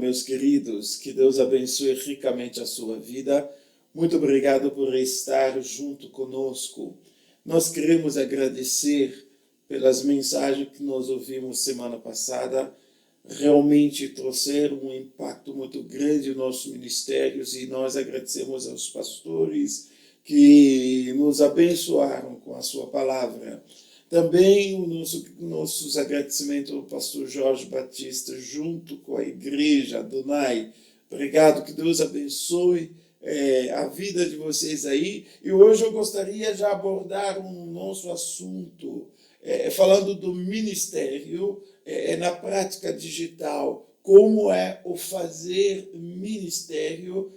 meus queridos. Que Deus abençoe ricamente a sua vida. Muito obrigado por estar junto conosco. Nós queremos agradecer pelas mensagens que nós ouvimos semana passada. Realmente trouxeram um impacto muito grande em nossos ministérios e nós agradecemos aos pastores que nos abençoaram com a sua palavra. Também nossos agradecimentos ao pastor Jorge Batista, junto com a igreja Adonai. Obrigado, que Deus abençoe a vida de vocês aí. E hoje eu gostaria de abordar um nosso assunto, falando do ministério na prática digital. Como é o fazer ministério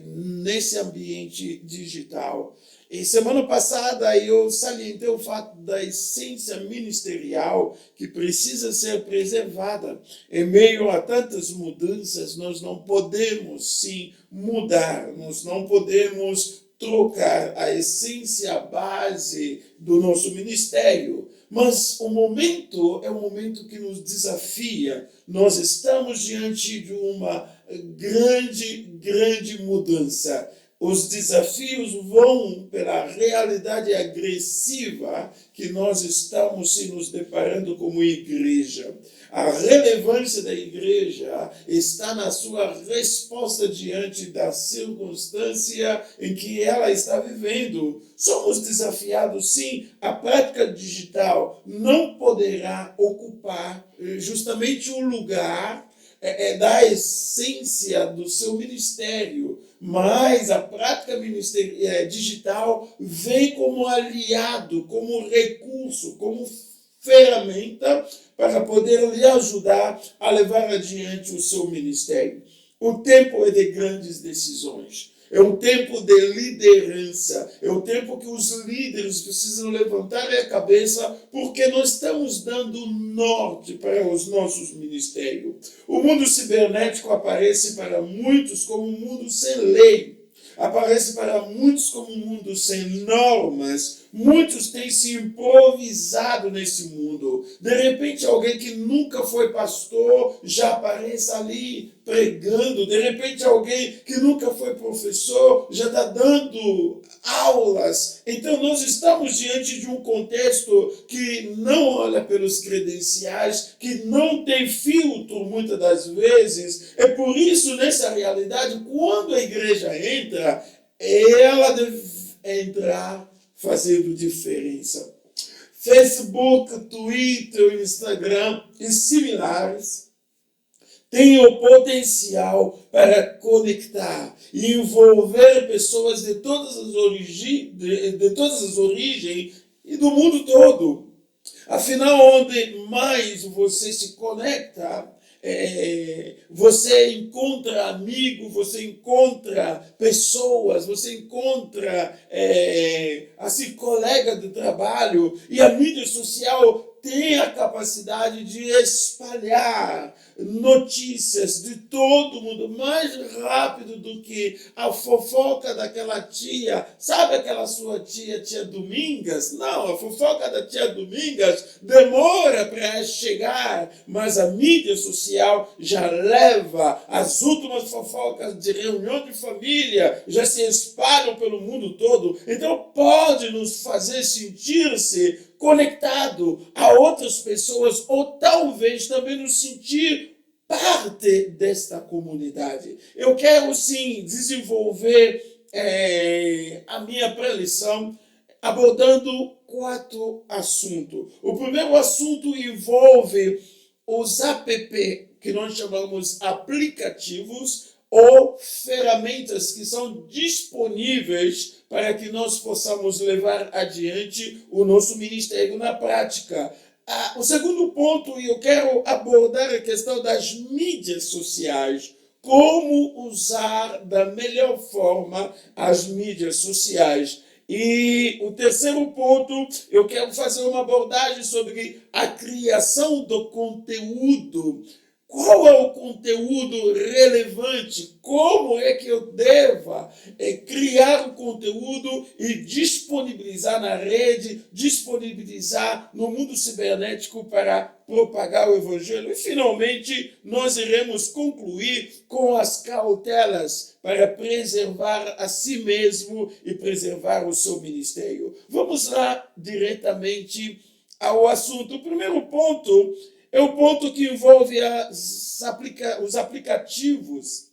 nesse ambiente digital. E semana passada eu salientei o fato da essência ministerial que precisa ser preservada. Em meio a tantas mudanças, nós não podemos sim mudar, nós não podemos trocar a essência, a base do nosso ministério. Mas o momento é um momento que nos desafia. Nós estamos diante de uma grande mudança. Os desafios vão pela realidade agressiva que nós estamos nos deparando como igreja. A relevância da igreja está na sua resposta diante da circunstância em que ela está vivendo. Somos desafiados, sim. A prática digital não poderá ocupar justamente o lugar da essência do seu ministério, mas a prática digital vem como aliado, como recurso, como ferramenta para poder lhe ajudar a levar adiante o seu ministério. O tempo é de grandes decisões. É um tempo de liderança, é o tempo que os líderes precisam levantar a cabeça, porque nós estamos dando norte para os nossos ministérios. O mundo cibernético aparece para muitos como um mundo sem lei, aparece para muitos como um mundo sem normas. Muitos têm se improvisado nesse mundo. De repente, alguém que nunca foi pastor já aparece ali pregando. De repente, alguém que nunca foi professor já está dando aulas. Então, nós estamos diante de um contexto que não olha pelos credenciais, que não tem filtro muitas das vezes. É por isso, nessa realidade, quando a igreja entra, ela deve entrar fazendo diferença. Facebook, Twitter, Instagram e similares têm o potencial para conectar e envolver pessoas de todas as origens e do mundo todo. Afinal, onde mais você se conecta, você encontra amigos, você encontra pessoas, você encontra assim, colega de trabalho, e a mídia social tem a capacidade de espalhar notícias de todo mundo mais rápido do que a fofoca daquela tia. Sabe aquela sua tia Domingas? Não, a fofoca da tia Domingas demora para chegar, mas a mídia social já leva as últimas fofocas de reunião de família, já se espalham pelo mundo todo. Então pode nos fazer sentir-se conectado a outras pessoas, ou talvez também nos sentir parte desta comunidade. Eu quero sim desenvolver a minha preleção abordando 4 assuntos. O primeiro assunto envolve os app, que nós chamamos aplicativos, ou ferramentas que são disponíveis para que nós possamos levar adiante o nosso ministério na prática. O segundo ponto, eu quero abordar a questão das mídias sociais. Como usar da melhor forma as mídias sociais. E o terceiro ponto, eu quero fazer uma abordagem sobre a criação do conteúdo Qual é o conteúdo relevante? Como é que eu devo criar o conteúdo e disponibilizar na rede, disponibilizar no mundo cibernético para propagar o Evangelho? E, finalmente, nós iremos concluir com as cautelas para preservar a si mesmo e preservar o seu ministério. Vamos lá diretamente ao assunto. O primeiro ponto é o ponto que envolve os aplicativos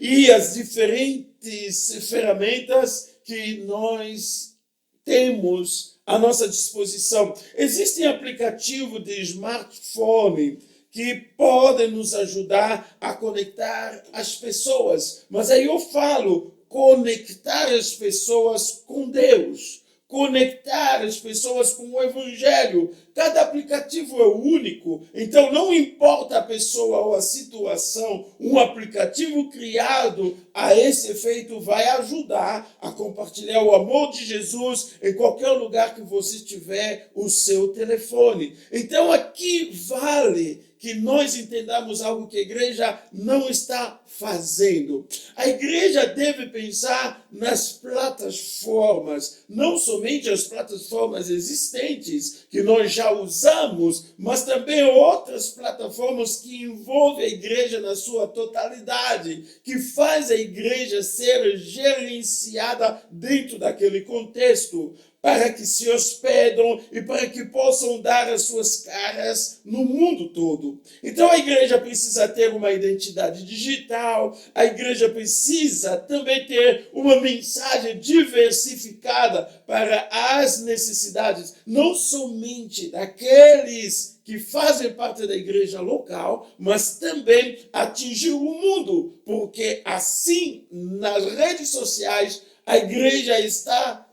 e as diferentes ferramentas que nós temos à nossa disposição. Existem aplicativos de smartphone que podem nos ajudar a conectar as pessoas, mas aí eu falo conectar as pessoas com Deus, conectar as pessoas com o Evangelho. Cada aplicativo é único, então não importa a pessoa ou a situação, um aplicativo criado a esse efeito vai ajudar a compartilhar o amor de Jesus em qualquer lugar que você tiver o seu telefone. Então aqui vale que nós entendamos algo que a igreja não está fazendo. A igreja deve pensar nas plataformas, não somente as plataformas existentes que nós já usamos, mas também outras plataformas que envolvem a igreja na sua totalidade, que faz a igreja ser gerenciada dentro daquele contexto, para que se hospedam e para que possam dar as suas caras no mundo todo. Então a igreja precisa ter uma identidade digital, a igreja precisa também ter uma mensagem diversificada para as necessidades, não somente daqueles que fazem parte da igreja local, mas também atingir o mundo, porque assim, nas redes sociais, a igreja está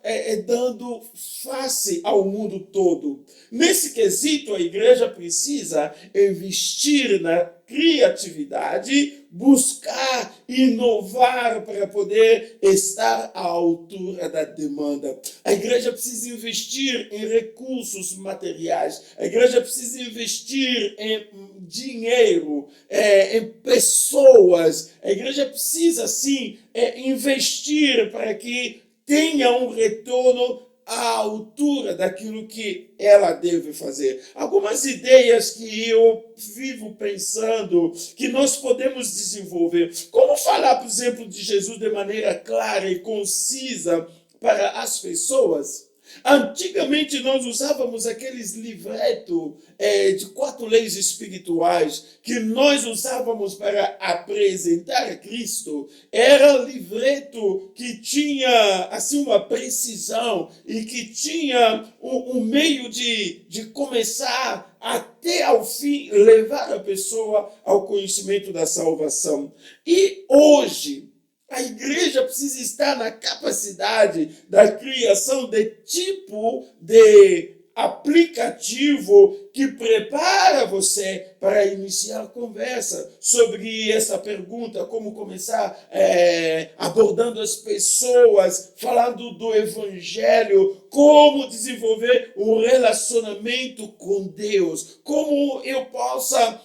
dando face ao mundo todo. Nesse quesito, a igreja precisa investir na criatividade, buscar inovar para poder estar à altura da demanda. A igreja precisa investir em recursos materiais. A igreja precisa investir em dinheiro, em pessoas. A igreja precisa, sim, investir para que tenha um retorno à altura daquilo que ela deve fazer. Algumas ideias que eu vivo pensando que nós podemos desenvolver. Como falar, por exemplo, de Jesus de maneira clara e concisa para as pessoas? Antigamente nós usávamos aqueles livretos de 4 leis espirituais que nós usávamos para apresentar a Cristo. Era livreto que tinha assim uma precisão e que tinha um meio de começar até ao fim levar a pessoa ao conhecimento da salvação. E hoje a igreja precisa estar na capacidade da criação de tipo de aplicativo que prepara você para iniciar a conversa sobre essa pergunta, como começar abordando as pessoas, falando do Evangelho, como desenvolver um relacionamento com Deus, como eu possa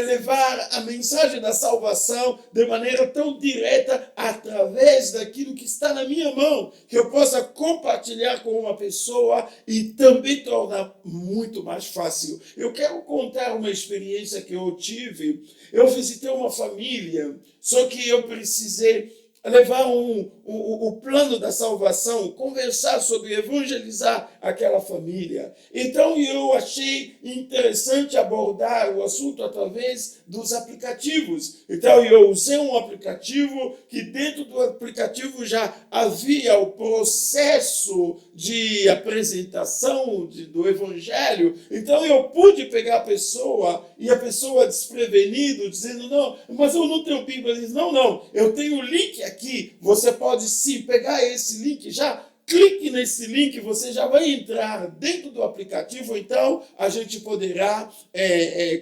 levar a mensagem da salvação de maneira tão direta através daquilo que está na minha mão, que eu possa compartilhar com uma pessoa e também tornar muito mais fácil. Eu quero contar uma experiência que eu tive. Eu visitei uma família, só que eu precisei levar o plano da salvação, conversar sobre evangelizar aquela família. Então eu achei interessante abordar o assunto através dos aplicativos. Então eu usei um aplicativo que dentro do aplicativo já havia o processo de apresentação do evangelho. Então eu pude pegar a pessoa e a pessoa desprevenida dizendo, não, mas eu não tenho Bíblia. Ele diz, não, eu tenho o link aqui, você pode sim pegar esse link já clique nesse link, você já vai entrar dentro do aplicativo, então a gente poderá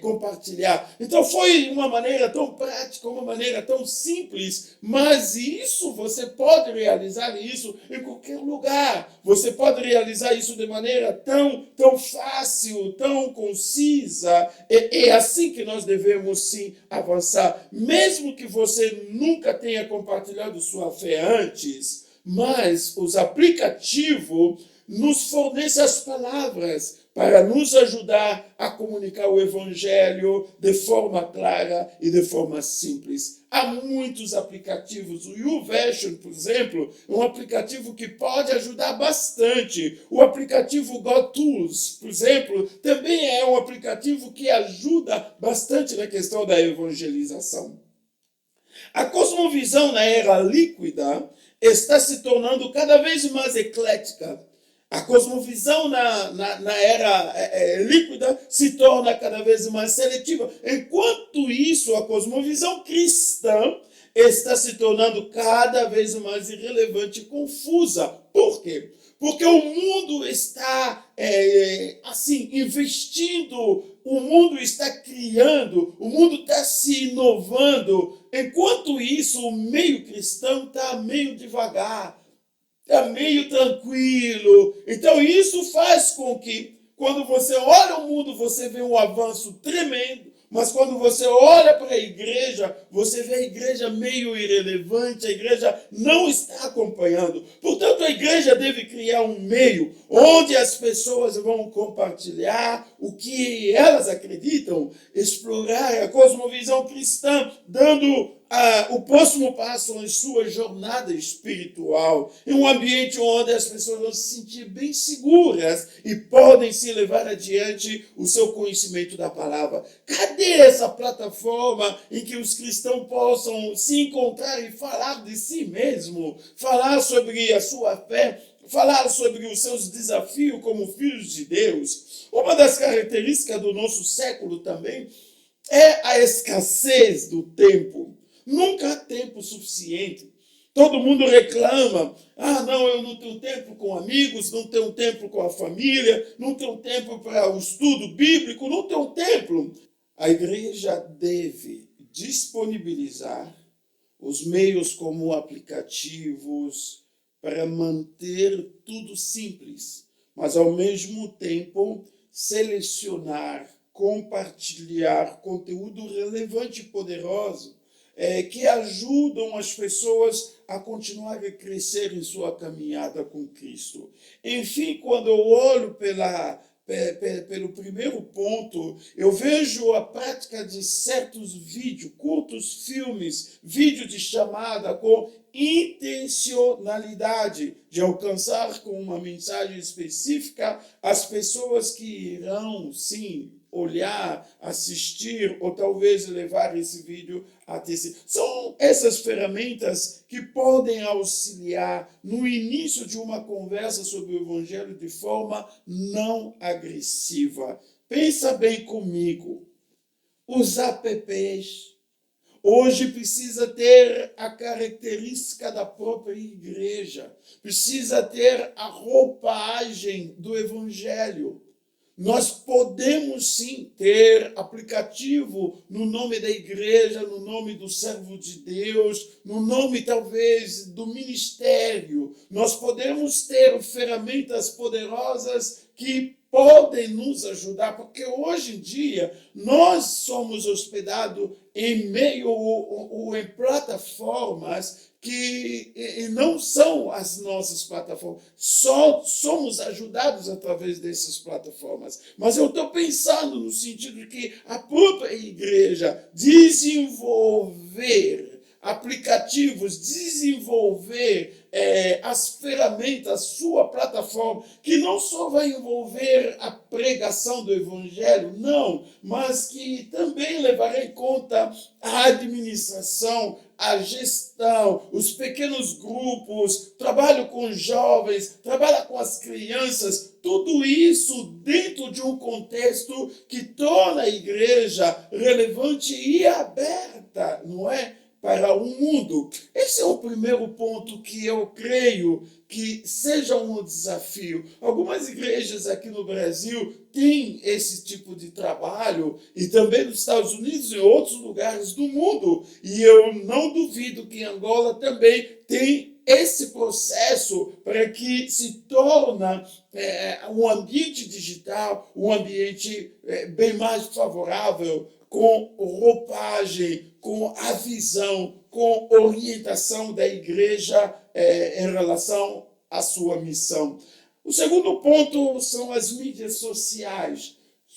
compartilhar. Então foi uma maneira tão prática, uma maneira tão simples, mas isso você pode realizar isso em qualquer lugar. Você pode realizar isso de maneira tão fácil, tão concisa. É assim que nós devemos sim avançar. Mesmo que você nunca tenha compartilhado sua fé antes, mas os aplicativos nos fornecem as palavras para nos ajudar a comunicar o Evangelho de forma clara e de forma simples. Há muitos aplicativos. O YouVersion, por exemplo, é um aplicativo que pode ajudar bastante. O aplicativo GoTools, por exemplo, também é um aplicativo que ajuda bastante na questão da evangelização. A cosmovisão na era líquida está se tornando cada vez mais eclética. A cosmovisão na era líquida se torna cada vez mais seletiva. Enquanto isso, a cosmovisão cristã está se tornando cada vez mais irrelevante e confusa. Por quê? Porque o mundo está investindo, o mundo está criando, o mundo está se inovando. Enquanto isso, o meio cristão está meio devagar, está meio tranquilo. Então isso faz com que, quando você olha o mundo, você vê um avanço tremendo, mas quando você olha para a igreja, você vê a igreja meio irrelevante, a igreja não está acompanhando. Portanto, a igreja deve criar um meio onde as pessoas vão compartilhar o que elas acreditam, explorar a cosmovisão cristã, dando o próximo passo em sua jornada espiritual, em um ambiente onde as pessoas vão se sentir bem seguras e podem se levar adiante o seu conhecimento da palavra. Cadê essa plataforma em que os cristãos possam se encontrar e falar de si mesmo, falar sobre a sua fé, falar sobre os seus desafios como filhos de Deus? Uma das características do nosso século também é a escassez do tempo. Nunca há tempo suficiente. Todo mundo reclama. Não, eu não tenho tempo com amigos, não tenho tempo com a família, não tenho tempo para o estudo bíblico, não tenho tempo. A igreja deve disponibilizar os meios como aplicativos para manter tudo simples, mas ao mesmo tempo selecionar, compartilhar conteúdo relevante e poderoso que ajudam as pessoas a continuar a crescer em sua caminhada com Cristo. Enfim, quando eu olho pelo primeiro ponto, eu vejo a prática de certos vídeos, curtos filmes, vídeos de chamada com intencionalidade de alcançar com uma mensagem específica as pessoas que irão, sim, olhar, assistir ou talvez levar esse vídeo até si. São essas ferramentas que podem auxiliar no início de uma conversa sobre o Evangelho de forma não agressiva. Pensa bem comigo. Os apps hoje precisa ter a característica da própria igreja, precisa ter a roupagem do Evangelho. Nós podemos sim ter aplicativo no nome da igreja, no nome do servo de Deus, no nome talvez do ministério. Nós podemos ter ferramentas poderosas que podem nos ajudar, porque hoje em dia nós somos hospedados em meio ou em plataformas que não são as nossas plataformas. Só somos ajudados através dessas plataformas. Mas eu estou pensando no sentido de que a própria igreja desenvolver aplicativos, desenvolver as ferramentas, a sua plataforma, que não só vai envolver a pregação do Evangelho, não, mas que também levará em conta a administração, a gestão, os pequenos grupos, trabalho com jovens, trabalho com as crianças, tudo isso dentro de um contexto que torna a igreja relevante e aberta, não é? para o mundo. Esse é o primeiro ponto que eu creio que seja um desafio. Algumas igrejas aqui no Brasil têm esse tipo de trabalho, e também nos Estados Unidos e outros lugares do mundo. E eu não duvido que em Angola também tem esse processo para que se torne um ambiente digital, um ambiente bem mais favorável, com roupagem, com a visão, com orientação da igreja em relação à sua missão. O segundo ponto são as mídias sociais.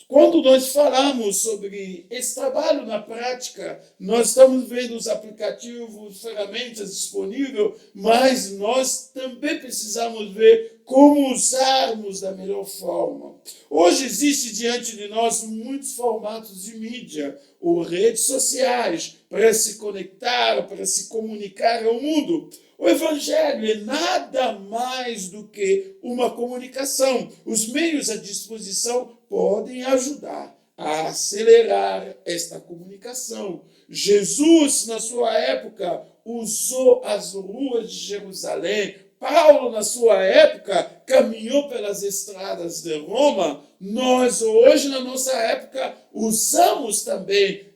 Quando nós falamos sobre esse trabalho na prática, nós estamos vendo os aplicativos, ferramentas disponíveis, mas nós também precisamos ver como usarmos da melhor forma. Hoje existe diante de nós muitos formatos de mídia, ou redes sociais, para se conectar, para se comunicar ao mundo. O Evangelho é nada mais do que uma comunicação. Os meios à disposição podem ajudar a acelerar esta comunicação. Jesus, na sua época, usou as ruas de Jerusalém. Paulo, na sua época, caminhou pelas estradas de Roma. Nós, hoje, na nossa época, usamos também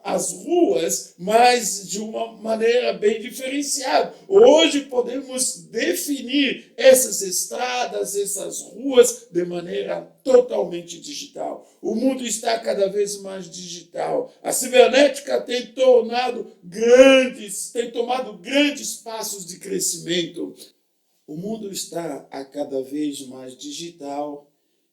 as ruas, mas de uma maneira bem diferenciada. Hoje podemos definir essas estradas, essas ruas, de maneira totalmente digital. O mundo está cada vez mais digital. A cibernética tem tomado grandes passos de crescimento. O mundo está a cada vez mais digital,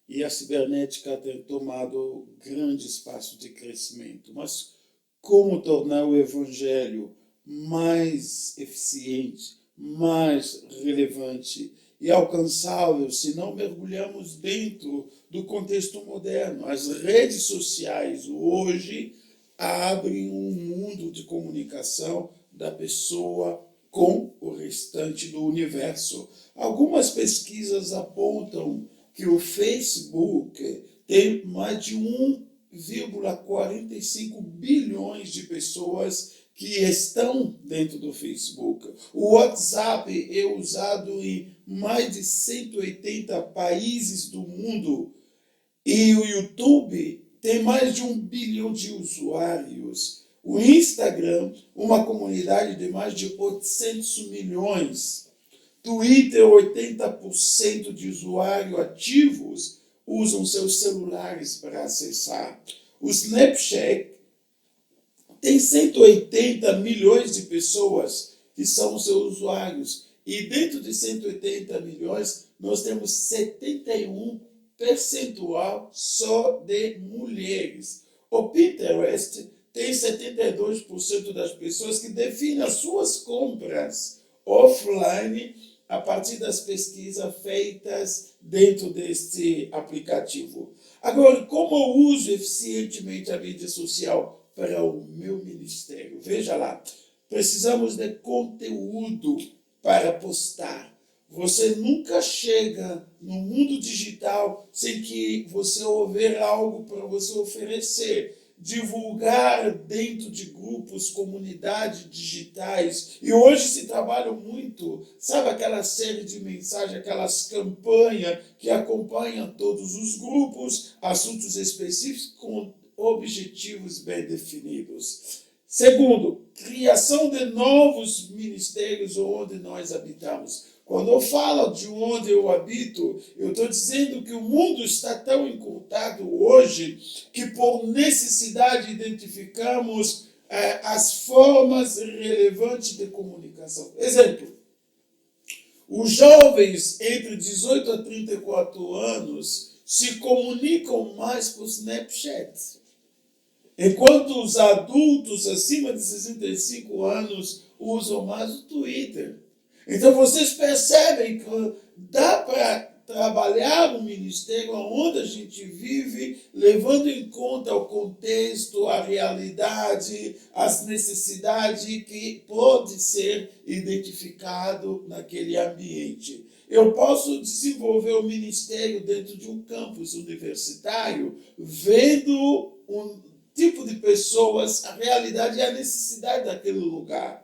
e a cibernética tem tomado grande espaço de crescimento. Mas como tornar o Evangelho mais eficiente, mais relevante e alcançável se não mergulhamos dentro do contexto moderno? As redes sociais hoje abrem um mundo de comunicação da pessoa com o restante do universo. Algumas pesquisas apontam que o Facebook tem mais de 1,45 bilhões de pessoas que estão dentro do Facebook. O WhatsApp é usado em mais de 180 países do mundo. E o YouTube tem mais de 1 bilhão de usuários. O Instagram, uma comunidade de mais de 800 milhões. Twitter, 80% de usuários ativos usam seus celulares para acessar. O Snapchat tem 180 milhões de pessoas que são seus usuários. E dentro de 180 milhões, nós temos 71% só de mulheres. O Pinterest tem 72% das pessoas que definem as suas compras offline a partir das pesquisas feitas dentro deste aplicativo. Agora, como eu uso eficientemente a mídia social para o meu ministério? Veja lá, precisamos de conteúdo para postar. Você nunca chega no mundo digital sem que você houver algo para você oferecer. Divulgar dentro de grupos, comunidades digitais. E hoje se trabalha muito, sabe aquela série de mensagens, aquelas campanhas que acompanham todos os grupos, assuntos específicos com objetivos bem definidos. Segundo, criação de novos ministérios onde nós habitamos. Quando eu falo de onde eu habito, eu estou dizendo que o mundo está tão encurtado hoje que por necessidade identificamos as formas relevantes de comunicação. Exemplo, os jovens entre 18 a 34 anos se comunicam mais por Snapchat, enquanto os adultos acima de 65 anos usam mais o Twitter. Então vocês percebem que dá para trabalhar o ministério onde a gente vive, levando em conta o contexto, a realidade, as necessidades que pode ser identificado naquele ambiente. Eu posso desenvolver o ministério dentro de um campus universitário, vendo tipo de pessoas, a realidade e a necessidade daquele lugar.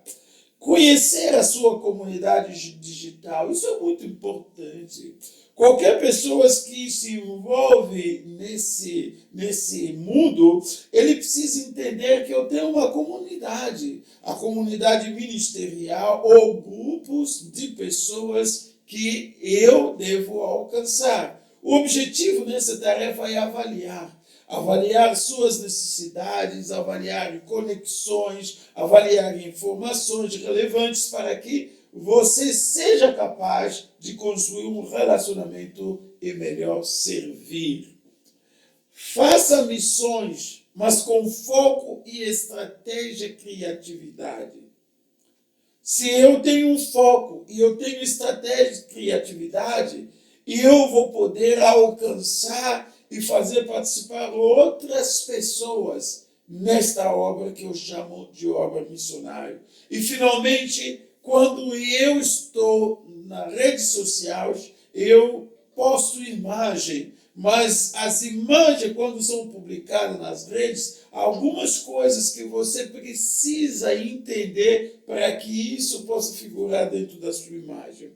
Conhecer a sua comunidade digital, isso é muito importante. Qualquer pessoa que se envolve nesse mundo, ele precisa entender que eu tenho uma comunidade, a comunidade ministerial ou grupos de pessoas que eu devo alcançar. O objetivo nessa tarefa é avaliar suas necessidades, avaliar conexões, avaliar informações relevantes para que você seja capaz de construir um relacionamento e melhor servir. Faça missões, mas com foco e estratégia e criatividade. Se eu tenho um foco e eu tenho estratégia e criatividade, eu vou poder alcançar e fazer participar outras pessoas nesta obra que eu chamo de obra missionária. E, finalmente, quando eu estou nas redes sociais, eu posto imagem, mas as imagens, quando são publicadas nas redes, algumas coisas que você precisa entender para que isso possa figurar dentro da sua imagem.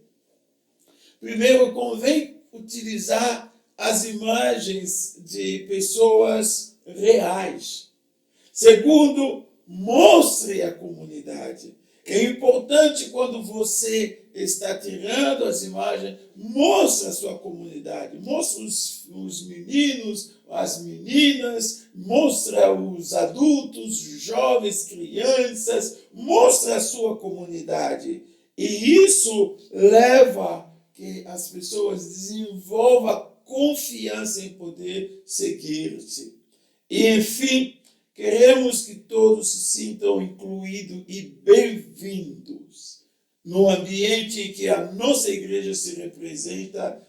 Primeiro, convém utilizar as imagens de pessoas reais. Segundo, mostre a comunidade. É importante quando você está tirando as imagens, mostre a sua comunidade, mostre os meninos, as meninas, mostre os adultos, os jovens, crianças, mostre a sua comunidade. E isso leva que as pessoas desenvolvam confiança em poder seguir-te. E, enfim, queremos que todos se sintam incluídos e bem-vindos no ambiente em que a nossa igreja se representa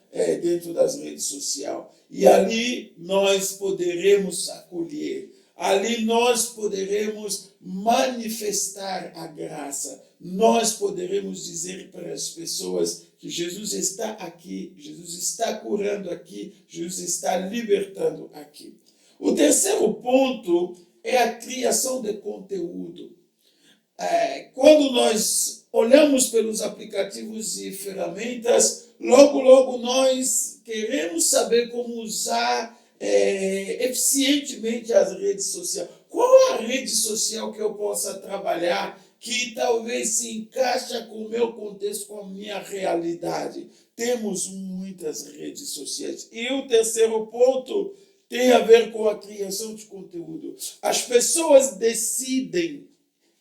dentro das redes sociais. E ali nós poderemos acolher, ali nós poderemos manifestar a graça, nós poderemos dizer para as pessoas que Jesus está aqui, Jesus está curando aqui, Jesus está libertando aqui. O terceiro ponto é a criação de conteúdo. Quando nós olhamos pelos aplicativos e ferramentas, logo nós queremos saber como usar eficientemente as redes sociais. Qual é a rede social que eu possa trabalhar que talvez se encaixa com o meu contexto, com a minha realidade? Temos muitas redes sociais. E o terceiro ponto tem a ver com a criação de conteúdo. As pessoas decidem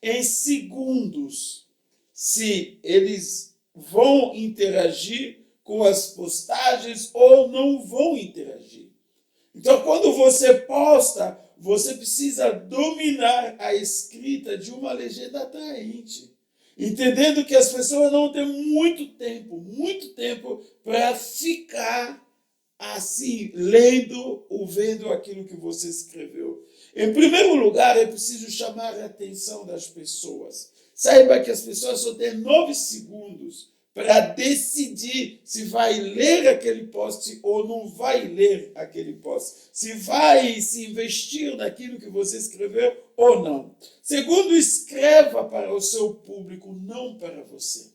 em segundos se eles vão interagir com as postagens ou não vão interagir. Então, quando você posta, você precisa dominar a escrita de uma legenda atraente, entendendo que as pessoas não têm muito tempo para ficar assim, lendo ou vendo aquilo que você escreveu. Em primeiro lugar, é preciso chamar a atenção das pessoas. Saiba que as pessoas só têm 9 segundos para decidir se vai ler aquele post ou não vai ler aquele post. Se vai se investir naquilo que você escreveu ou não. Segundo, escreva para o seu público, não para você.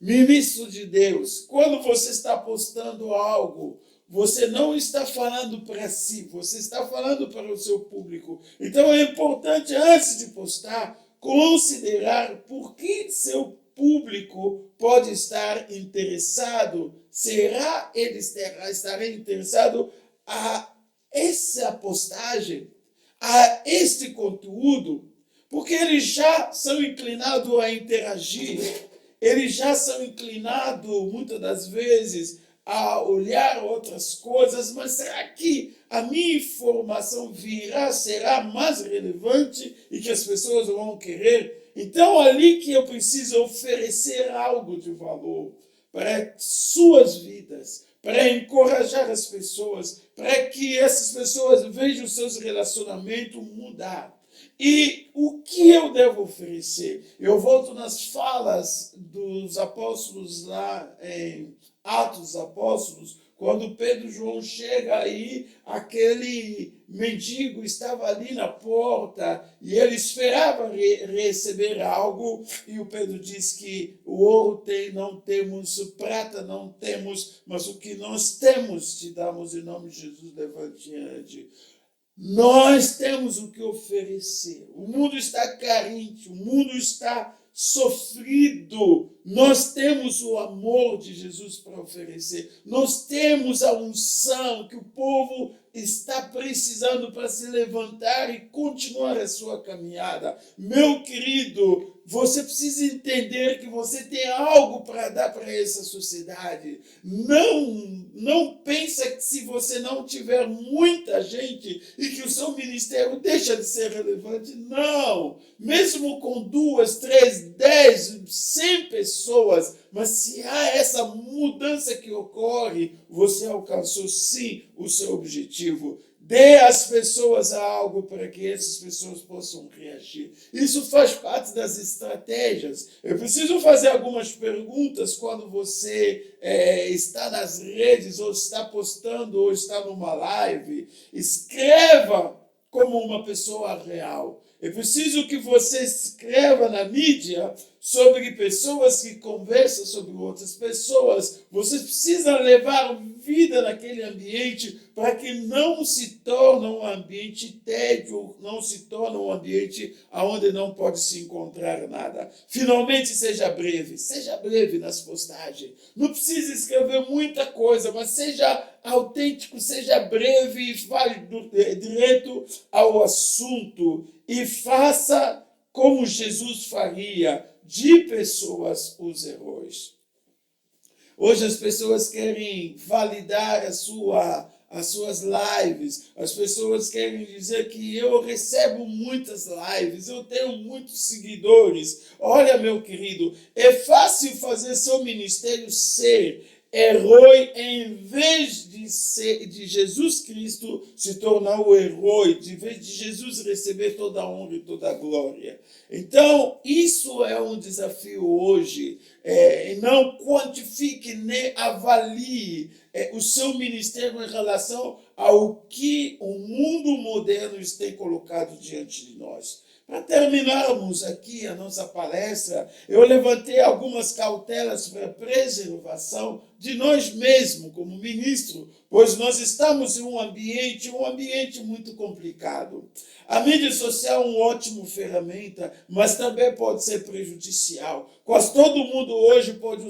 Ministro de Deus, quando você está postando algo, você não está falando para si, você está falando para o seu público. Então é importante, antes de postar, considerar por que seu público pode estar interessado. Será ele estará interessado a essa postagem, a este conteúdo? Porque eles já são inclinados a interagir. Eles já são inclinados, muitas das vezes, a olhar outras coisas, mas será que a minha informação será mais relevante e que as pessoas vão querer? Então, ali que eu preciso oferecer algo de valor para suas vidas, para encorajar as pessoas, para que essas pessoas vejam seus relacionamentos mudar. E o que eu devo oferecer? Eu volto nas falas dos apóstolos lá em Atos dos Apóstolos, Quando Pedro e João chegam aí, aquele mendigo estava ali na porta e ele esperava receber algo, e o Pedro diz que o ouro não temos, prata não temos, mas o que nós temos te damos. Em nome de Jesus, levante diante. Nós temos o que oferecer. O mundo está carente, o mundo está sofrido. Nós temos o amor de Jesus para oferecer. Nós temos a unção que o povo está precisando para se levantar e continuar a sua caminhada. Meu querido, você precisa entender que você tem algo para dar para essa sociedade. Não pensa que se você não tiver muita gente e que o seu ministério deixa de ser relevante. Não! Mesmo com 2, 3, 10, 100 pessoas, mas se há essa mudança que ocorre, você alcançou sim o seu objetivo. Dê às pessoas algo para que essas pessoas possam reagir. Isso faz parte das estratégias. Eu preciso fazer algumas perguntas quando você está nas redes, ou está postando, ou está numa live. Escreva como uma pessoa real. Eu preciso que você escreva na mídia sobre pessoas que conversam sobre outras pessoas. Você precisa levar vida naquele ambiente para que não se torne um ambiente tédio, não se torne um ambiente onde não pode se encontrar nada. Finalmente, seja breve nas postagens. Não precisa escrever muita coisa, mas seja autêntico, seja breve e fale direto ao assunto. E faça como Jesus faria, de pessoas os heróis. Hoje as pessoas querem validar as suas lives, as pessoas querem dizer que eu recebo muitas lives, eu tenho muitos seguidores. Olha, meu querido, é fácil fazer seu ministério ser herói em vez de Jesus Cristo se tornar o herói, em vez de Jesus receber toda a honra e toda a glória. Então, isso é um desafio hoje. Não quantifique nem avalie o seu ministério em relação ao que o mundo moderno tem colocado diante de nós. Para terminarmos aqui a nossa palestra, eu levantei algumas cautelas para a preservação de nós mesmos como ministro, pois nós estamos em um ambiente muito complicado. A mídia social é uma ótima ferramenta, mas também pode ser prejudicial. Quase todo mundo hoje pode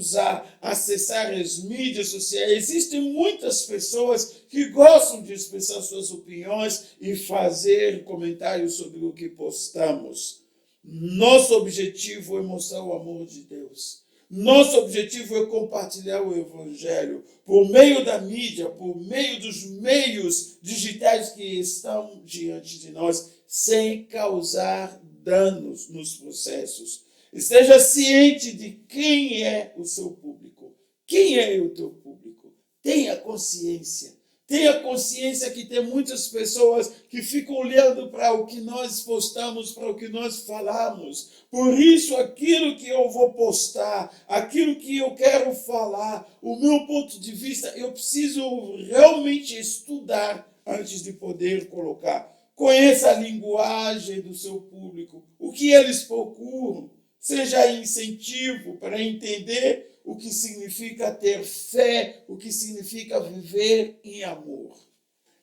acessar as mídias sociais. Existem muitas pessoas que gostam de expressar suas opiniões e fazer comentários sobre o que postamos. Nosso objetivo é mostrar o amor de Deus. Nosso objetivo é compartilhar o Evangelho por meio da mídia, por meio dos meios digitais que estão diante de nós, sem causar danos nos processos. Esteja ciente de quem é o seu público. Quem é o teu público? Tenha consciência. Tenha consciência que tem muitas pessoas que ficam olhando para o que nós postamos, para o que nós falamos. Por isso, aquilo que eu vou postar, aquilo que eu quero falar, o meu ponto de vista, eu preciso realmente estudar antes de poder colocar. Conheça a linguagem do seu público, o que eles procuram. Seja incentivo para entender o que significa ter fé, o que significa viver em amor.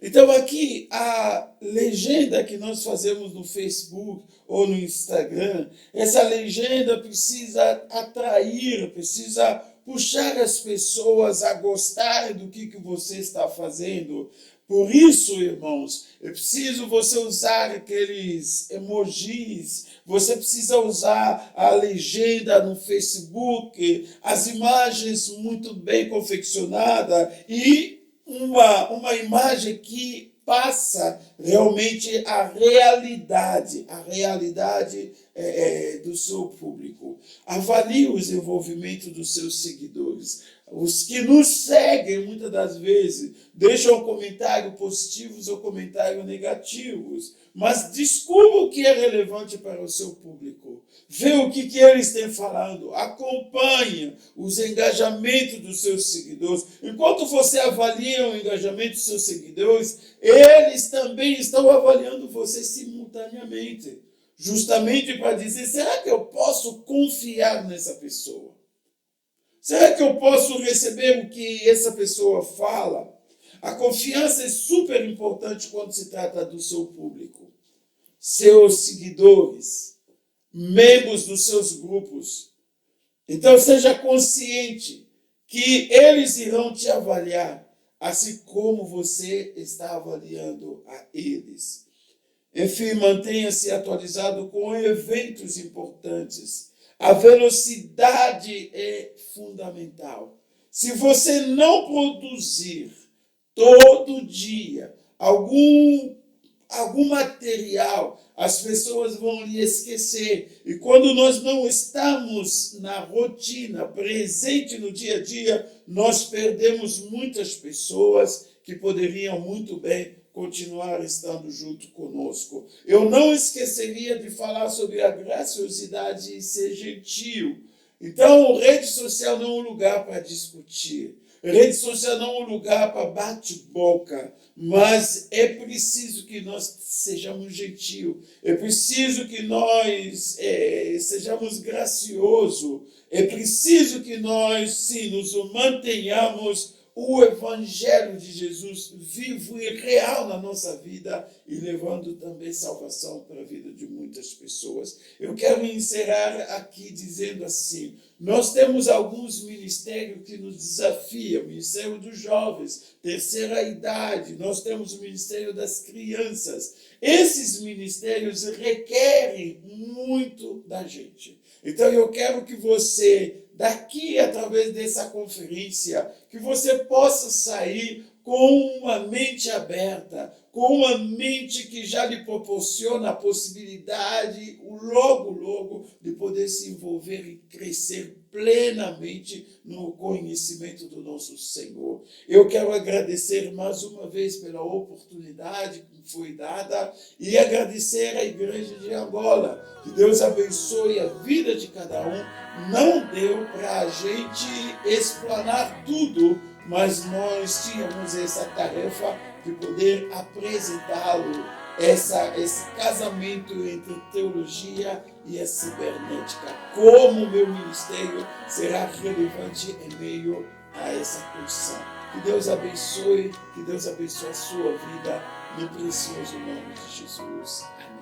Então aqui a legenda que nós fazemos no Facebook ou no Instagram, essa legenda precisa atrair, precisa puxar as pessoas a gostar do que você está fazendo. Por isso, irmãos, é preciso você usar aqueles emojis, você precisa usar a legenda no Facebook, as imagens muito bem confeccionadas e uma imagem que passa realmente a realidade do seu público. Avalie o desenvolvimento dos seus seguidores. Os que nos seguem, muitas das vezes, deixam comentários positivos ou comentários negativos, mas descubra o que é relevante para o seu público. Vê o que eles têm falando, acompanhe os engajamentos dos seus seguidores. Enquanto você avalia o engajamento dos seus seguidores, eles também estão avaliando você simultaneamente, justamente para dizer, será que eu posso confiar nessa pessoa? Será que eu posso receber o que essa pessoa fala? A confiança é super importante quando se trata do seu público, seus seguidores, membros dos seus grupos. Então seja consciente que eles irão te avaliar, assim como você está avaliando a eles. Enfim, mantenha-se atualizado com eventos importantes. A velocidade é fundamental. Se você não produzir todo dia algum material, as pessoas vão lhe esquecer. E quando nós não estamos na rotina, presente no dia a dia, nós perdemos muitas pessoas que poderiam muito bem continuar estando junto conosco. Eu não esqueceria de falar sobre a graciosidade e ser gentil. Então, rede social não é um lugar para discutir. Rede social não é um lugar para bate-boca, mas é preciso que nós sejamos gentis, é preciso que nós sejamos graciosos, é preciso que nós, sim, nos mantenhamos o Evangelho de Jesus vivo e real na nossa vida e levando também salvação para a vida de muitas pessoas. Eu quero encerrar aqui dizendo assim, nós temos alguns ministérios que nos desafiam, o Ministério dos Jovens, terceira idade, nós temos o Ministério das Crianças. Esses ministérios requerem muito da gente. Então eu quero que você, daqui através dessa conferência, que você possa sair com uma mente aberta, com uma mente que já lhe proporciona a possibilidade, logo, de poder se envolver e crescer plenamente no conhecimento do nosso Senhor. Eu quero agradecer mais uma vez pela oportunidade que foi dada e agradecer à Igreja de Angola. Que Deus abençoe a vida de cada um. Não deu para a gente explanar tudo, mas nós tínhamos essa tarefa de poder apresentá-lo, esse casamento entre teologia e a cibernética. Como o meu ministério será relevante em meio a essa condição. Que Deus abençoe a sua vida, no precioso nome de Jesus. Amém.